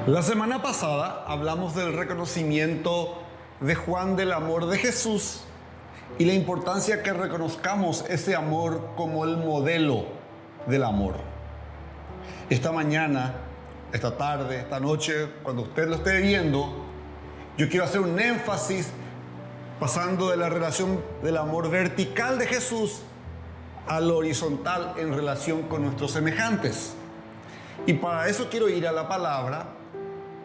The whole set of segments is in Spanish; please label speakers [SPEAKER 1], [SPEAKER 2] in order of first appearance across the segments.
[SPEAKER 1] La semana pasada hablamos del reconocimiento de Juan del amor de Jesús y la importancia que reconozcamos ese amor como el modelo del amor. Esta mañana, esta tarde, esta noche, cuando usted lo esté viendo, yo quiero hacer un énfasis pasando de la relación del amor vertical de Jesús al horizontal en relación con nuestros semejantes. Y para eso quiero ir a la palabra,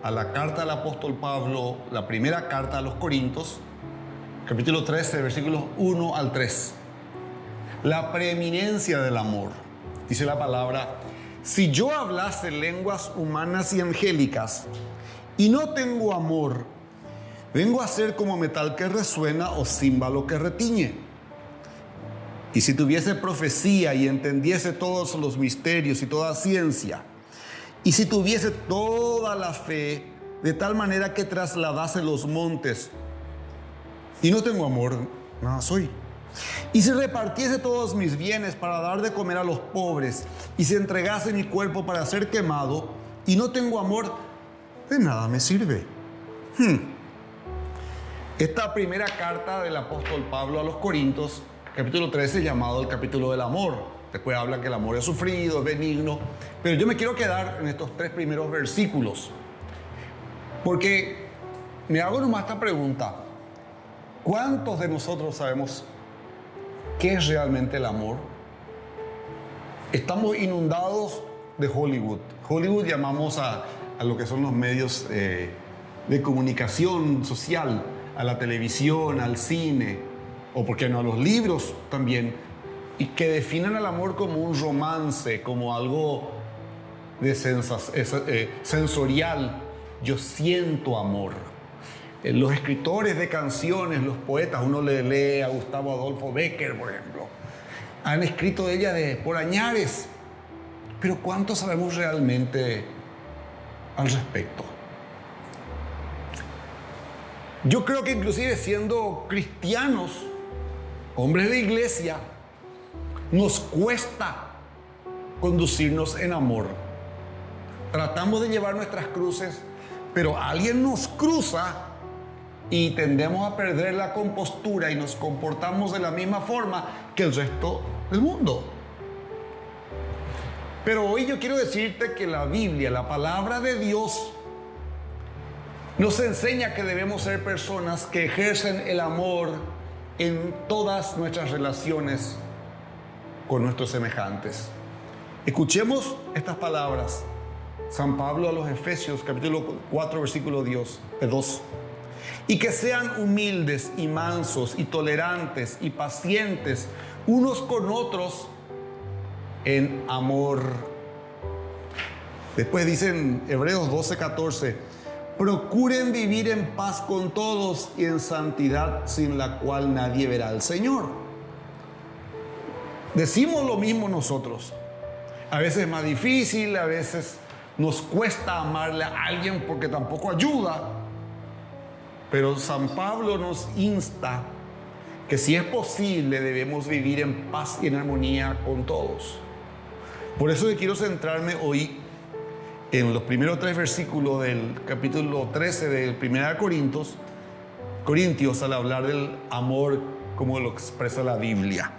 [SPEAKER 1] a la carta del apóstol Pablo, la primera carta a los Corintios, capítulo 13, versículos 1 al 3. La preeminencia del amor. Dice la palabra: si yo hablase lenguas humanas y angélicas y no tengo amor, vengo a ser como metal que resuena o címbalo que retiñe. Y si tuviese profecía y entendiese todos los misterios y toda ciencia, y si tuviese toda la fe de tal manera que trasladase los montes, y no tengo amor, nada soy. Y si repartiese todos mis bienes para dar de comer a los pobres, y si entregase mi cuerpo para ser quemado, y no tengo amor, de nada me sirve. Esta primera carta del apóstol Pablo a los Corintios, capítulo 13, llamado el capítulo del amor. Después habla que el amor es sufrido, es benigno. Pero yo me quiero quedar en estos tres primeros versículos, porque me hago nomás esta pregunta: ¿cuántos de nosotros sabemos qué es realmente el amor? Estamos inundados de Hollywood. Hollywood llamamos a lo que son los medios de comunicación social, a la televisión, al cine, o por qué no a los libros también, y que definen el amor como un romance, como algo de sensorial. Yo siento amor. Los escritores de canciones, los poetas, uno le lee a Gustavo Adolfo Bécquer, por ejemplo, han escrito de ella por añares. Pero ¿cuánto sabemos realmente al respecto? Yo creo que inclusive siendo cristianos, hombres de iglesia, nos cuesta conducirnos en amor. Tratamos de llevar nuestras cruces, pero alguien nos cruza y tendemos a perder la compostura y nos comportamos de la misma forma que el resto del mundo. Pero hoy yo quiero decirte que la Biblia, la palabra de Dios, nos enseña que debemos ser personas que ejercen el amor en todas nuestras relaciones con nuestros semejantes. Escuchemos estas palabras. San Pablo a los Efesios, capítulo 4, versículo 2. Y que sean humildes y mansos y tolerantes y pacientes unos con otros en amor. Después dicen Hebreos 12:14: procuren vivir en paz con todos y en santidad, sin la cual nadie verá al Señor. Decimos lo mismo nosotros. A veces es más difícil, a veces nos cuesta amarle a alguien porque tampoco ayuda. Pero San Pablo nos insta que si es posible debemos vivir en paz y en armonía con todos. Por eso yo quiero centrarme hoy en los primeros tres versículos del capítulo 13 de 1 Corintios, al hablar del amor como lo expresa la Biblia.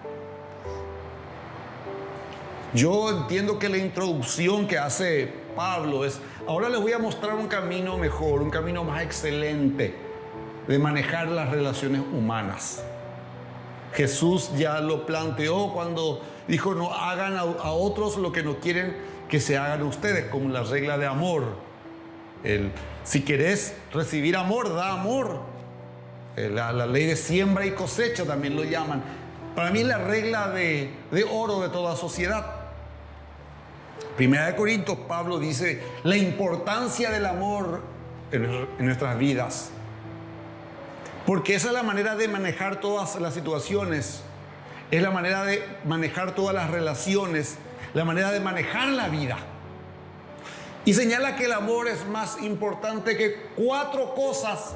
[SPEAKER 1] Yo entiendo que la introducción que hace Pablo es: ahora les voy a mostrar un camino mejor, un camino más excelente de manejar las relaciones humanas. Jesús ya lo planteó cuando dijo: no hagan a otros lo que no quieren que se hagan ustedes, como la regla de amor. Si querés recibir amor, da amor. La ley de siembra y cosecha también lo llaman. Para mí es la regla de oro de toda sociedad. Primera de Corintios, Pablo dice la importancia del amor en nuestras vidas, porque esa es la manera de manejar todas las situaciones, es la manera de manejar todas las relaciones, la manera de manejar la vida. Y señala que el amor es más importante que 4 cosas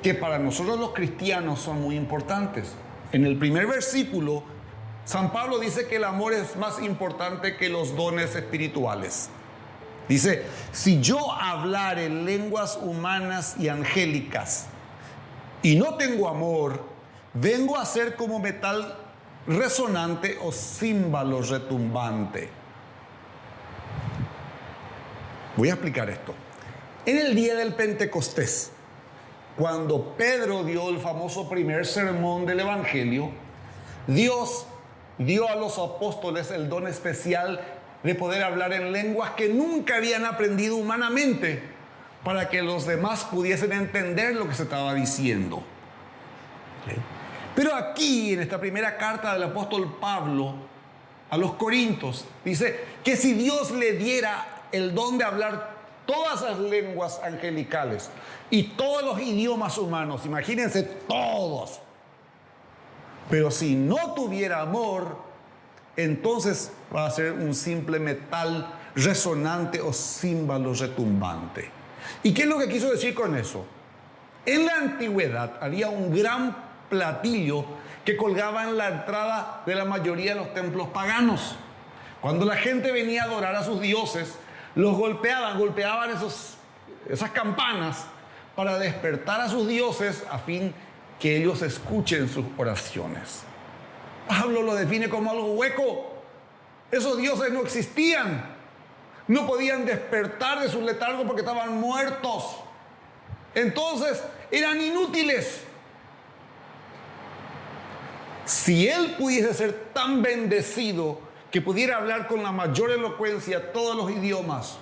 [SPEAKER 1] que para nosotros los cristianos son muy importantes. En el primer versículo, San Pablo dice que el amor es más importante que los dones espirituales. Dice, si yo hablar en lenguas humanas y angélicas y no tengo amor, vengo a ser como metal resonante o címbalo retumbante. Voy a explicar esto. En el día del Pentecostés, cuando Pedro dio el famoso primer sermón del Evangelio, Dios dio a los apóstoles el don especial de poder hablar en lenguas que nunca habían aprendido humanamente, para que los demás pudiesen entender lo que se estaba diciendo. ¿Okay? Pero aquí, en esta primera carta del apóstol Pablo a los Corintios, dice que si Dios le diera el don de hablar todas las lenguas angelicales y todos los idiomas humanos, imagínense todos, pero si no tuviera amor, entonces va a ser un simple metal resonante o címbalo retumbante. ¿Y qué es lo que quiso decir con eso? En la antigüedad había un gran platillo que colgaba en la entrada de la mayoría de los templos paganos. Cuando la gente venía a adorar a sus dioses, los golpeaban esas campanas para despertar a sus dioses a fin que ellos escuchen sus oraciones. Pablo lo define como algo hueco. Esos dioses no existían. No podían despertar de su letargo porque estaban muertos. Entonces eran inútiles. Si él pudiese ser tan bendecido que pudiera hablar con la mayor elocuencia todos los idiomas,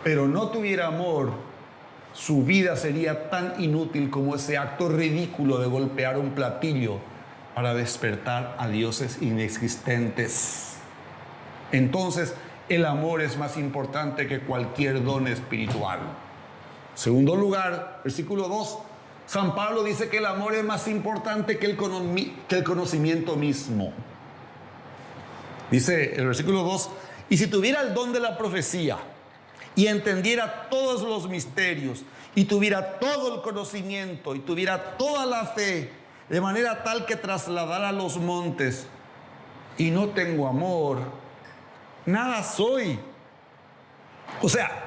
[SPEAKER 1] pero no tuviera amor, su vida sería tan inútil como ese acto ridículo de golpear un platillo para despertar a dioses inexistentes. Entonces, el amor es más importante que cualquier don espiritual. Segundo lugar, versículo 2, San Pablo dice que el amor es más importante que el conocimiento mismo. Dice el versículo 2, y si tuviera el don de la profecía y entendiera todos los misterios y tuviera todo el conocimiento y tuviera toda la fe, de manera tal que trasladara los montes, y no tengo amor, nada soy. O sea,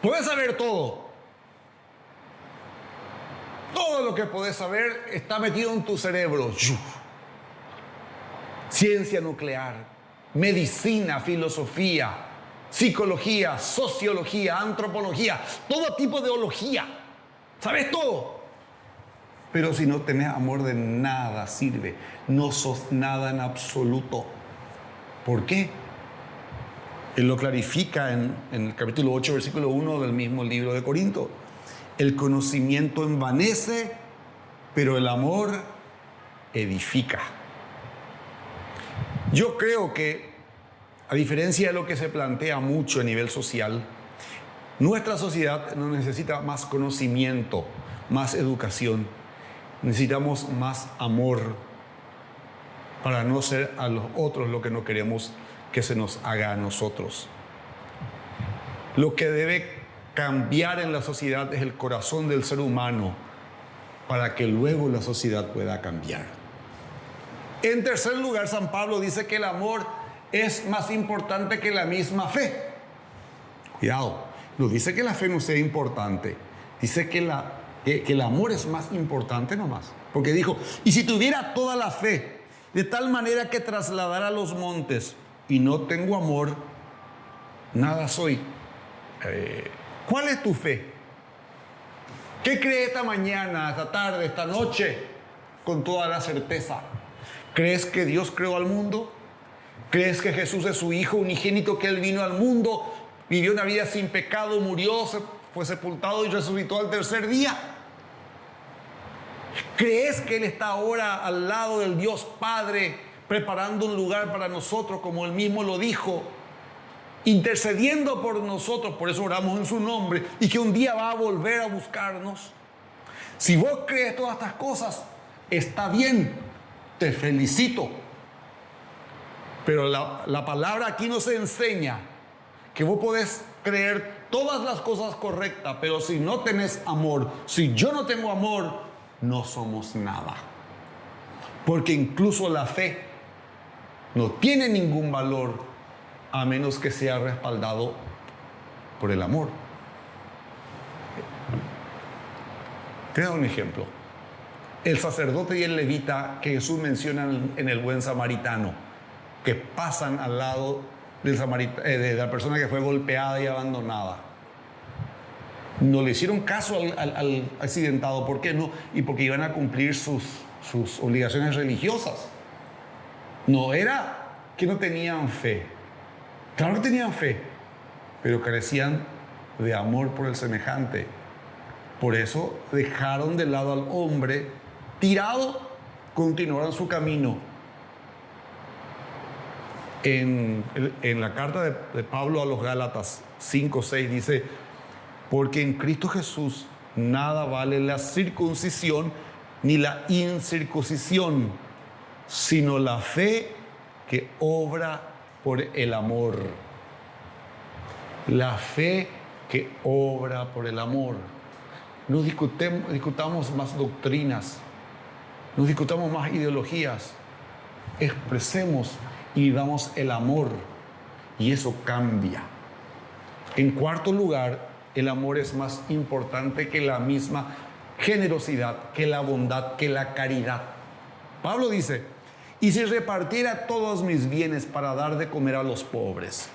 [SPEAKER 1] puedes saber todo. Todo lo que puedes saber está metido en tu cerebro. Ciencia nuclear, medicina, filosofía, psicología, sociología, antropología, todo tipo de teología. ¿Sabes todo? Pero si no tenés amor, de nada sirve. No sos nada en absoluto. ¿Por qué? Él lo clarifica en el capítulo 8, versículo 1 del mismo libro de Corinto. El conocimiento envanece, pero el amor edifica. Yo creo que, a diferencia de lo que se plantea mucho a nivel social, nuestra sociedad no necesita más conocimiento, más educación. Necesitamos más amor para no ser a los otros lo que no queremos que se nos haga a nosotros. Lo que debe cambiar en la sociedad es el corazón del ser humano para que luego la sociedad pueda cambiar. En tercer lugar, San Pablo dice que el amor es más importante que la misma fe. Cuidado, no dice que la fe no sea importante, dice que el amor es más importante nomás. Porque dijo, y si tuviera toda la fe, de tal manera que trasladara los montes, y no tengo amor, nada soy. ¿Cuál es tu fe? ¿Qué crees esta mañana, esta tarde, esta noche, con toda la certeza? ¿Crees que Dios creó al mundo? ¿Crees que Jesús es su Hijo unigénito, que Él vino al mundo, vivió una vida sin pecado, murió, fue sepultado y resucitó al tercer día? ¿Crees que Él está ahora al lado del Dios Padre, preparando un lugar para nosotros, como Él mismo lo dijo, intercediendo por nosotros, por eso oramos en su nombre, y que un día va a volver a buscarnos? Si vos crees todas estas cosas, está bien, te felicito. Pero la palabra aquí nos enseña que vos podés creer todas las cosas correctas, pero si no tenés amor, si yo no tengo amor, no somos nada. Porque incluso la fe no tiene ningún valor a menos que sea respaldado por el amor. Te doy un ejemplo. El sacerdote y el levita que Jesús menciona en el buen samaritano, que pasan al lado de la persona que fue golpeada y abandonada. No le hicieron caso al accidentado. ¿Por qué no? Y porque iban a cumplir sus obligaciones religiosas. No era que no tenían fe. Claro que tenían fe, pero carecían de amor por el semejante. Por eso dejaron de lado al hombre tirado, continuaron su camino. En la carta de Pablo a los Gálatas 5:6 dice: porque en Cristo Jesús nada vale la circuncisión ni la incircuncisión, sino la fe que obra por el amor. La fe que obra por el amor. No discutamos más doctrinas, no discutamos más ideologías. Expresemos y vivamos el amor, y eso cambia. En cuarto lugar, el amor es más importante que la misma generosidad, que la bondad, que la caridad. Pablo dice: y si repartiera todos mis bienes para dar de comer a los pobres,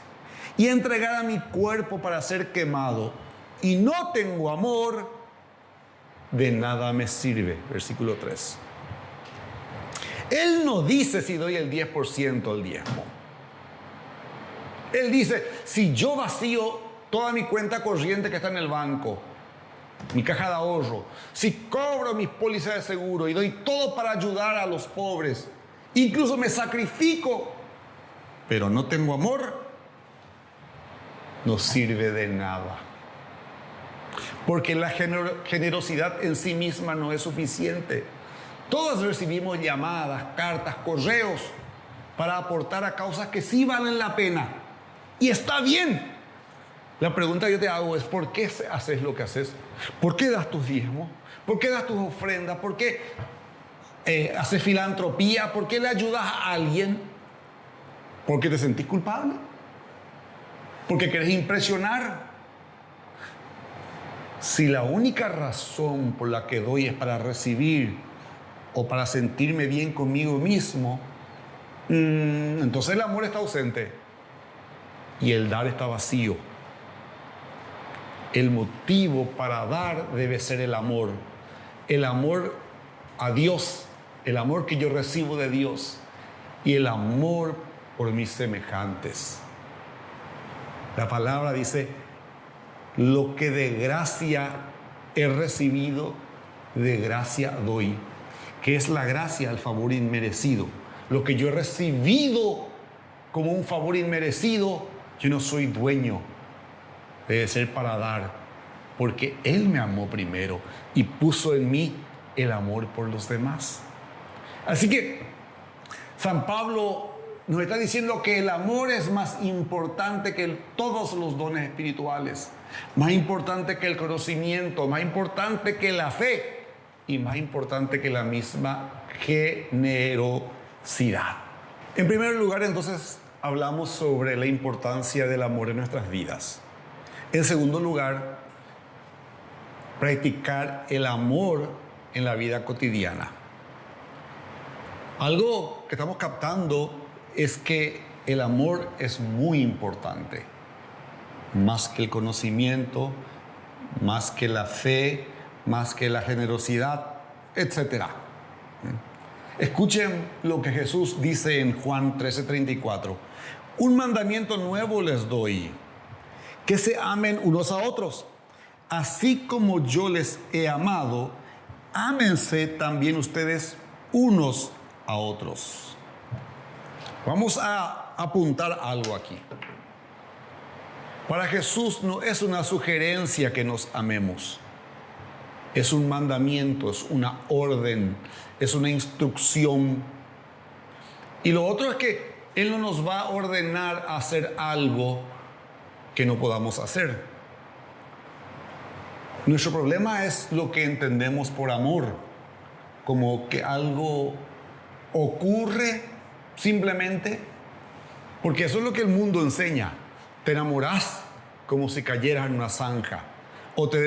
[SPEAKER 1] y entregara mi cuerpo para ser quemado, y no tengo amor, de nada me sirve. Versículo 3. Él no dice si doy el 10% del diezmo. Él dice: si yo vacío toda mi cuenta corriente que está en el banco, mi caja de ahorro, si cobro mis pólizas de seguro y doy todo para ayudar a los pobres, incluso me sacrifico, pero no tengo amor, no sirve de nada. Porque la generosidad en sí misma no es suficiente. Todos recibimos llamadas, cartas, correos para aportar a causas que sí valen la pena. Y está bien. La pregunta que yo te hago es: ¿por qué haces lo que haces? ¿Por qué das tus diezmos? ¿Por qué das tus ofrendas? ¿Por qué haces filantropía? ¿Por qué le ayudas a alguien? ¿Porque te sentís culpable? ¿Porque querés impresionar? Si la única razón por la que doy es para recibir o para sentirme bien conmigo mismo, entonces el amor está ausente y el dar está vacío. El motivo para dar debe ser el amor a Dios, el amor que yo recibo de Dios y el amor por mis semejantes. La palabra dice: lo que de gracia he recibido, de gracia doy. ¿Qué es la gracia? El favor inmerecido. Lo que yo he recibido como un favor inmerecido, yo no soy dueño. Debe ser para dar, porque Él me amó primero y puso en mí el amor por los demás. Así que San Pablo nos está diciendo que el amor es más importante que todos los dones espirituales, más importante que el conocimiento, más importante que la fe y más importante que la misma generosidad. En primer lugar, entonces, hablamos sobre la importancia del amor en nuestras vidas. En segundo lugar, practicar el amor en la vida cotidiana. Algo que estamos captando es que el amor es muy importante, más que el conocimiento, más que la fe, más que la generosidad, etc. Escuchen lo que Jesús dice en Juan 13:34. Un mandamiento nuevo les doy: que se amen unos a otros. Así como yo les he amado, ámense también ustedes unos a otros. Vamos a apuntar algo aquí. Para Jesús no es una sugerencia que nos amemos. Es un mandamiento, es una orden, es una instrucción. Y lo otro es que Él no nos va a ordenar a hacer algo que no podamos hacer. Nuestro problema es lo que entendemos por amor, como que algo ocurre simplemente Porque eso es lo que el mundo enseña. Te enamorás como si cayeras en una zanja. O te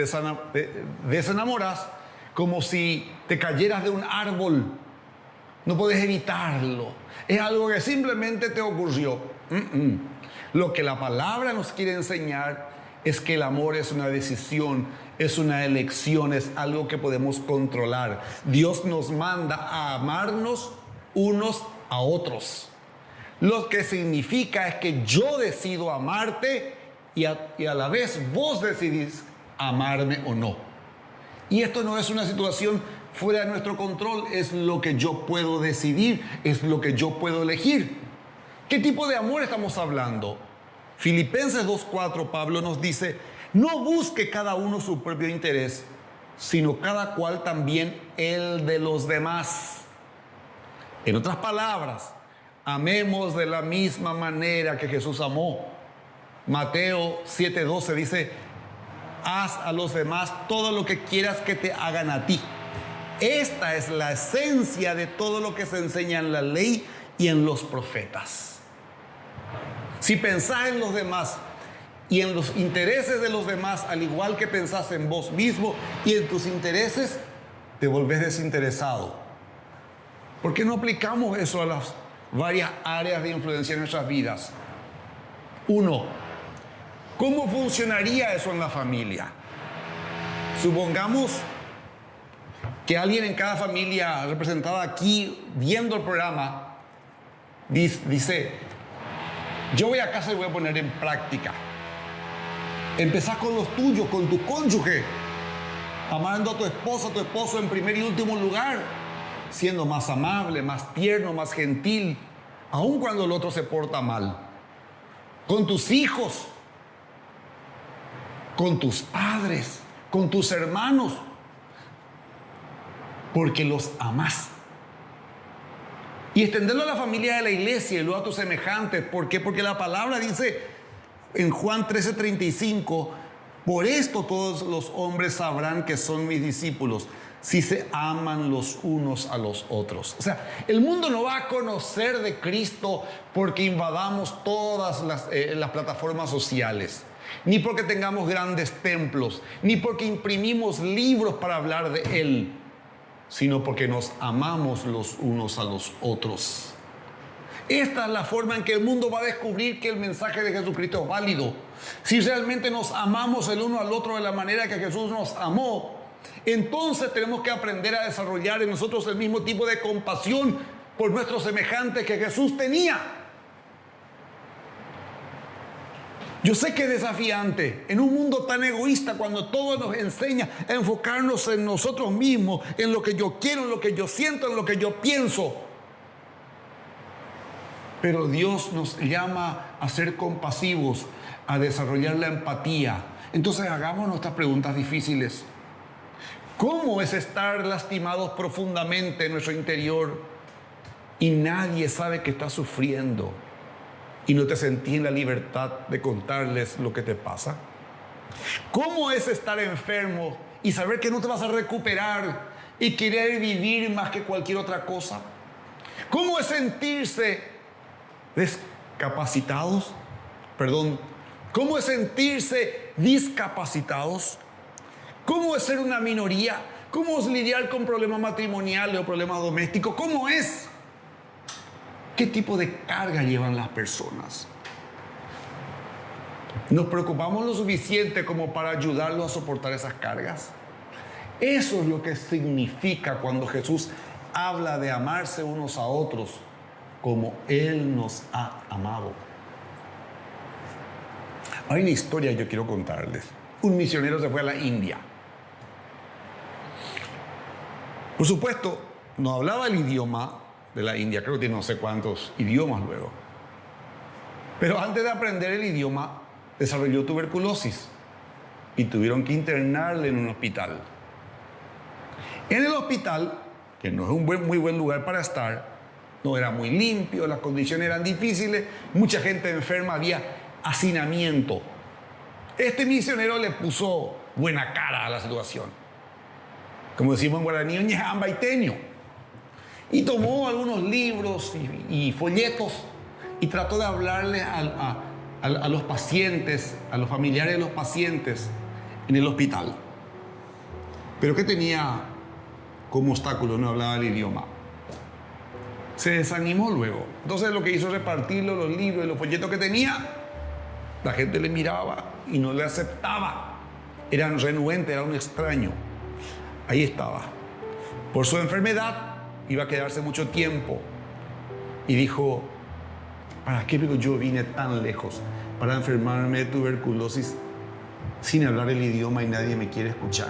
[SPEAKER 1] desenamorás como si te cayeras de un árbol. No puedes evitarlo. Es algo que simplemente te ocurrió. Lo que la palabra nos quiere enseñar es que el amor es una decisión, es una elección, es algo que podemos controlar. Dios nos manda a amarnos unos a otros. Lo que significa es que yo decido amarte y a la vez vos decidís amarme o no. Y esto no es una situación fuera de nuestro control, es lo que yo puedo decidir, es lo que yo puedo elegir. ¿Qué tipo de amor estamos hablando? Filipenses 2:4, Pablo nos dice: no busque cada uno su propio interés, sino cada cual también el de los demás. En otras palabras, amemos de la misma manera que Jesús amó. Mateo 7:12 dice: haz a los demás todo lo que quieras que te hagan a ti. Esta es la esencia de todo lo que se enseña en la ley y en los profetas. Si pensás en los demás y en los intereses de los demás, al igual que pensás en vos mismo y en tus intereses, te volvés desinteresado. ¿Por qué no aplicamos eso a las varias áreas de influencia en nuestras vidas? 1. ¿Cómo funcionaría eso en la familia? Supongamos que alguien en cada familia representada aquí, viendo el programa, dice: yo voy a casa y voy a poner en práctica. Empezás con los tuyos, con tu cónyuge, amando a tu esposo en primer y último lugar, siendo más amable, más tierno, más gentil, aun cuando el otro se porta mal. Con tus hijos, con tus padres, con tus hermanos, porque los amás. Y extenderlo a la familia de la iglesia y luego a tus semejantes. ¿Por qué? Porque la palabra dice en Juan 13:35: por esto todos los hombres sabrán que son mis discípulos, si se aman los unos a los otros. O sea, el mundo no va a conocer de Cristo porque invadamos todas las plataformas sociales, ni porque tengamos grandes templos, ni porque imprimimos libros para hablar de Él, sino porque nos amamos los unos a los otros. Esta es la forma en que el mundo va a descubrir que el mensaje de Jesucristo es válido. Si realmente nos amamos el uno al otro de la manera que Jesús nos amó, entonces tenemos que aprender a desarrollar en nosotros el mismo tipo de compasión por nuestros semejantes que Jesús tenía. Yo sé que es desafiante en un mundo tan egoísta, cuando todo nos enseña a enfocarnos en nosotros mismos, en lo que yo quiero, en lo que yo siento, en lo que yo pienso. Pero Dios nos llama a ser compasivos, a desarrollar la empatía. Entonces hagamos nuestras preguntas difíciles. ¿Cómo es estar lastimados profundamente en nuestro interior y nadie sabe que estás sufriendo y no te sentís en la libertad de contarles lo que te pasa? ¿Cómo es estar enfermo y saber que no te vas a recuperar y querer vivir más que cualquier otra cosa? ¿Cómo es sentirse ¿Cómo es sentirse discapacitados? ¿Cómo es ser una minoría? ¿Cómo es lidiar con problemas matrimoniales o problemas domésticos? ¿Cómo es? ¿Qué tipo de carga llevan las personas? ¿Nos preocupamos lo suficiente como para ayudarlos a soportar esas cargas? Eso es lo que significa cuando Jesús habla de amarse unos a otros como Él nos ha amado. Hay una historia que yo quiero contarles. Un misionero se fue a la India. Por supuesto, no hablaba el idioma de la India, creo que tiene no sé cuántos idiomas luego. Pero antes de aprender el idioma, desarrolló tuberculosis y tuvieron que internarle en un hospital. En el hospital, que no es un muy buen lugar para estar, no era muy limpio, las condiciones eran difíciles, mucha gente enferma, había hacinamiento. Este misionero le puso buena cara a la situación. Como decimos en guaraní, ñejamba y teño. Y tomó algunos libros y folletos y trató de hablarle a los pacientes, a los familiares de los pacientes en el hospital. Pero ¿qué tenía como obstáculo? No hablaba el idioma. Se desanimó luego. Entonces lo que hizo es repartirlo, los libros y los folletos que tenía. La gente le miraba y no le aceptaba. Era renuente, era un extraño. Ahí estaba. Por su enfermedad iba a quedarse mucho tiempo. Y dijo, ¿para qué yo vine tan lejos? Para enfermarme de tuberculosis sin hablar el idioma y nadie me quiere escuchar.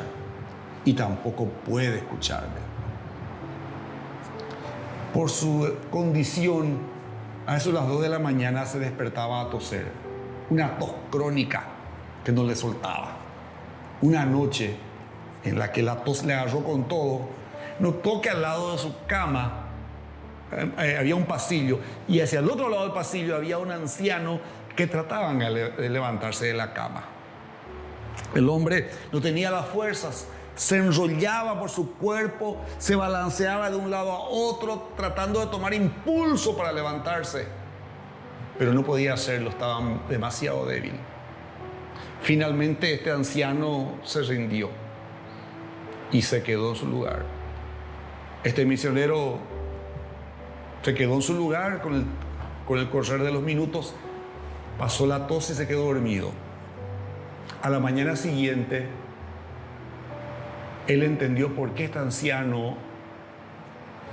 [SPEAKER 1] Y tampoco puede escucharme. Por su condición, a eso de las 2 de la mañana se despertaba a toser. Una tos crónica que no le soltaba. Una noche en la que la tos le agarró con todo, notó que al lado de su cama había un pasillo y hacia el otro lado del pasillo había un anciano que trataban de levantarse de la cama. El hombre no tenía las fuerzas, se enrollaba por su cuerpo, se balanceaba de un lado a otro tratando de tomar impulso para levantarse, pero no podía hacerlo, estaba demasiado débil. Finalmente este anciano se rindió y se quedó en su lugar. Este misionero se quedó en su lugar con el correr de los minutos, pasó la tos y se quedó dormido. A la mañana siguiente, él entendió por qué este anciano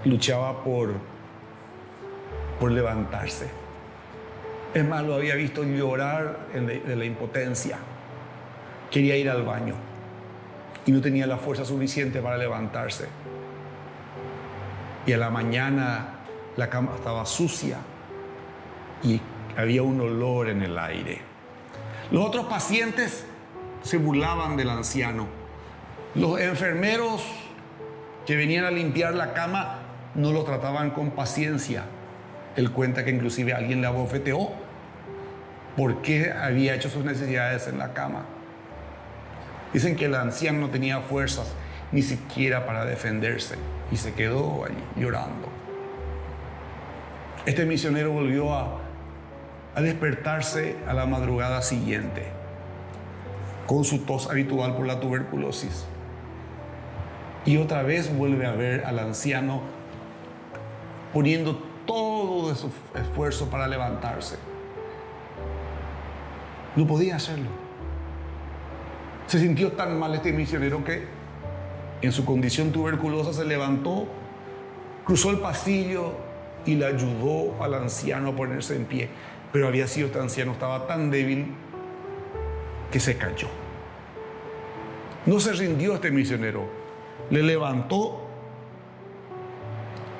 [SPEAKER 1] luchaba por levantarse. Es más, lo había visto llorar de la impotencia. Quería ir al baño y no tenía la fuerza suficiente para levantarse. Y a la mañana la cama estaba sucia y había un olor en el aire. Los otros pacientes se burlaban del anciano. Los enfermeros que venían a limpiar la cama no lo trataban con paciencia. Él cuenta que inclusive alguien le abofeteó porque había hecho sus necesidades en la cama. Dicen que el anciano no tenía fuerzas ni siquiera para defenderse y se quedó allí llorando. Este misionero volvió a despertarse a la madrugada siguiente con su tos habitual por la tuberculosis. Y otra vez vuelve a ver al anciano poniendo todo de su esfuerzo para levantarse. No podía hacerlo. Se sintió tan mal este misionero que en su condición tuberculosa se levantó, cruzó el pasillo y le ayudó al anciano a ponerse en pie. Pero había sido este anciano, estaba tan débil que se cayó. No se rindió este misionero, le levantó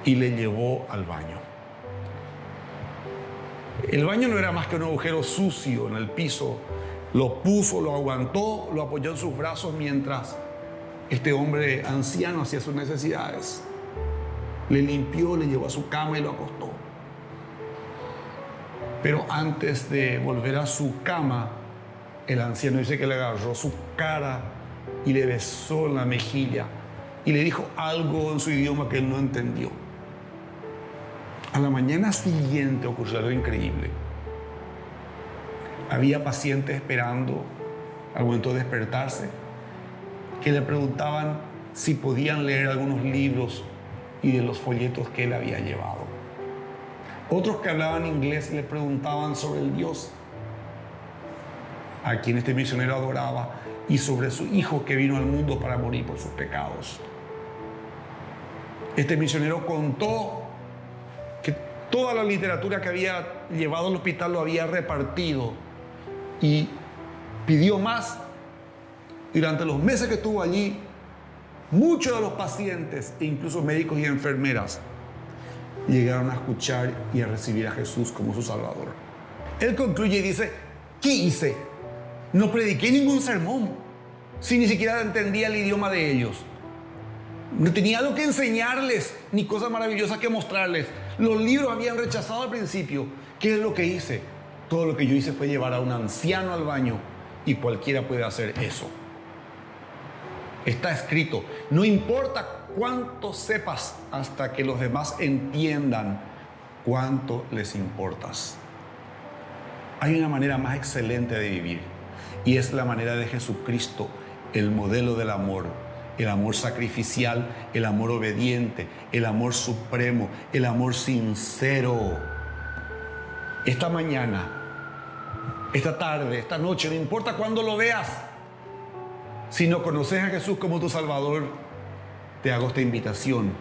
[SPEAKER 1] y le llevó al baño. El baño no era más que un agujero sucio en el piso. Lo puso, lo aguantó, lo apoyó en sus brazos mientras este hombre anciano hacía sus necesidades. Le limpió, le llevó a su cama y lo acostó. Pero antes de volver a su cama, el anciano dice que le agarró su cara y le besó en la mejilla y le dijo algo en su idioma que él no entendió. A la mañana siguiente ocurrió algo increíble. Había pacientes esperando al momento de despertarse que le preguntaban si podían leer algunos libros y de los folletos que él había llevado. Otros que hablaban inglés le preguntaban sobre el Dios a quien este misionero adoraba y sobre su hijo que vino al mundo para morir por sus pecados. Este misionero contó que toda la literatura que había llevado al hospital lo había repartido y pidió más. Durante los meses que estuvo allí, muchos de los pacientes, e incluso médicos y enfermeras, llegaron a escuchar y a recibir a Jesús como su Salvador. Él concluye y dice, ¿qué hice? No prediqué ningún sermón, si ni siquiera entendía el idioma de ellos. No tenía algo que enseñarles, ni cosas maravillosas que mostrarles. Los libros habían rechazado al principio. ¿Qué es lo que hice? Todo lo que yo hice fue llevar a un anciano al baño, y cualquiera puede hacer eso. Está escrito, no importa cuánto sepas hasta que los demás entiendan cuánto les importas. Hay una manera más excelente de vivir y es la manera de Jesucristo, el modelo del amor, el amor sacrificial, el amor obediente, el amor supremo, el amor sincero. Esta mañana, esta tarde, esta noche, no importa cuándo lo veas, si no conoces a Jesús como tu Salvador, te hago esta invitación.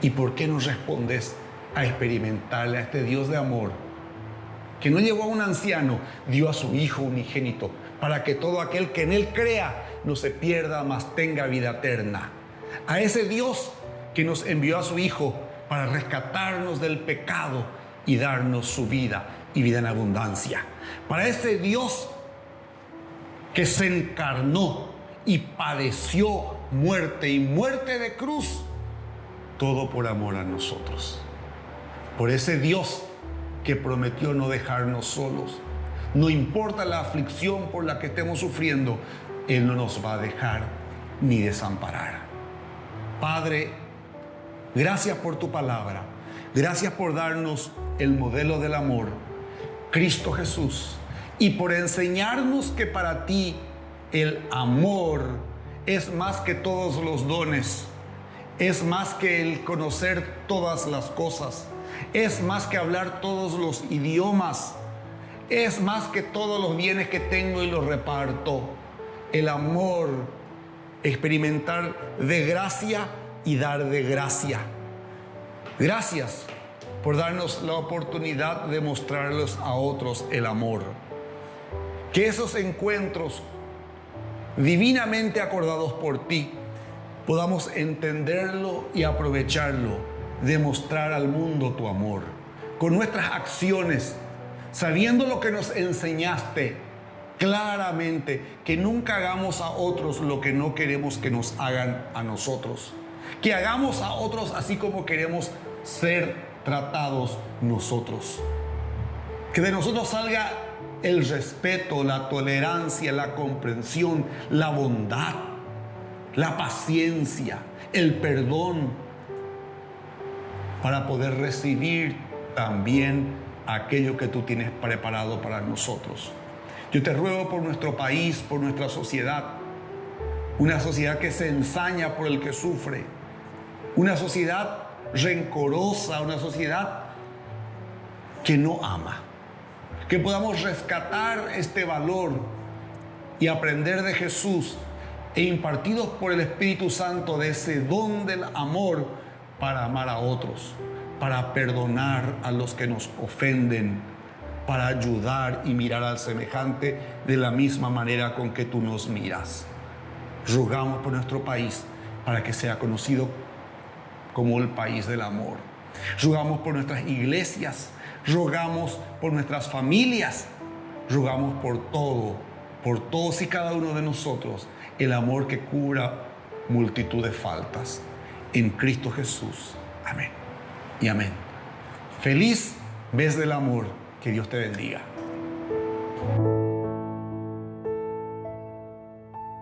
[SPEAKER 1] ¿Y por qué no respondes a experimentarle a este Dios de amor que no llevó a un anciano, dio a su Hijo unigénito para que todo aquel que en Él crea no se pierda, mas tenga vida eterna? A ese Dios que nos envió a su Hijo para rescatarnos del pecado y darnos su vida y vida en abundancia. Para ese Dios que se encarnó y padeció muerte y muerte de cruz, todo por amor a nosotros. Por ese Dios que prometió no dejarnos solos. No importa la aflicción por la que estemos sufriendo, Él no nos va a dejar ni desamparar. Padre, gracias por tu palabra. Gracias por darnos el modelo del amor, Cristo Jesús, y por enseñarnos que para ti el amor es más que todos los dones, es más que el conocer todas las cosas, es más que hablar todos los idiomas, es más que todos los bienes que tengo y los reparto. El amor, experimentar de gracia y dar de gracia. Gracias por darnos la oportunidad de mostrarles a otros el amor. Que esos encuentros divinamente acordados por ti podamos entenderlo y aprovecharlo, demostrar al mundo tu amor con nuestras acciones, sabiendo lo que nos enseñaste claramente, que nunca hagamos a otros lo que no queremos que nos hagan a nosotros, que hagamos a otros así como queremos ser tratados nosotros, que de nosotros salga el respeto, la tolerancia, la comprensión, la bondad, la paciencia, el perdón, para poder recibir también aquello que tú tienes preparado para nosotros. Yo te ruego por nuestro país, por nuestra sociedad, una sociedad que se ensaña por el que sufre, una sociedad rencorosa, una sociedad que no ama. Que podamos rescatar este valor y aprender de Jesús e impartidos por el Espíritu Santo de ese don del amor para amar a otros, para perdonar a los que nos ofenden, para ayudar y mirar al semejante de la misma manera con que tú nos miras. Rogamos por nuestro país para que sea conocido como el país del amor. Rogamos por nuestras iglesias, rogamos por nuestras familias, rogamos por todos y cada uno de nosotros, el amor que cubra multitud de faltas. En Cristo Jesús. Amén y amén. Feliz mes del amor. Que Dios te bendiga.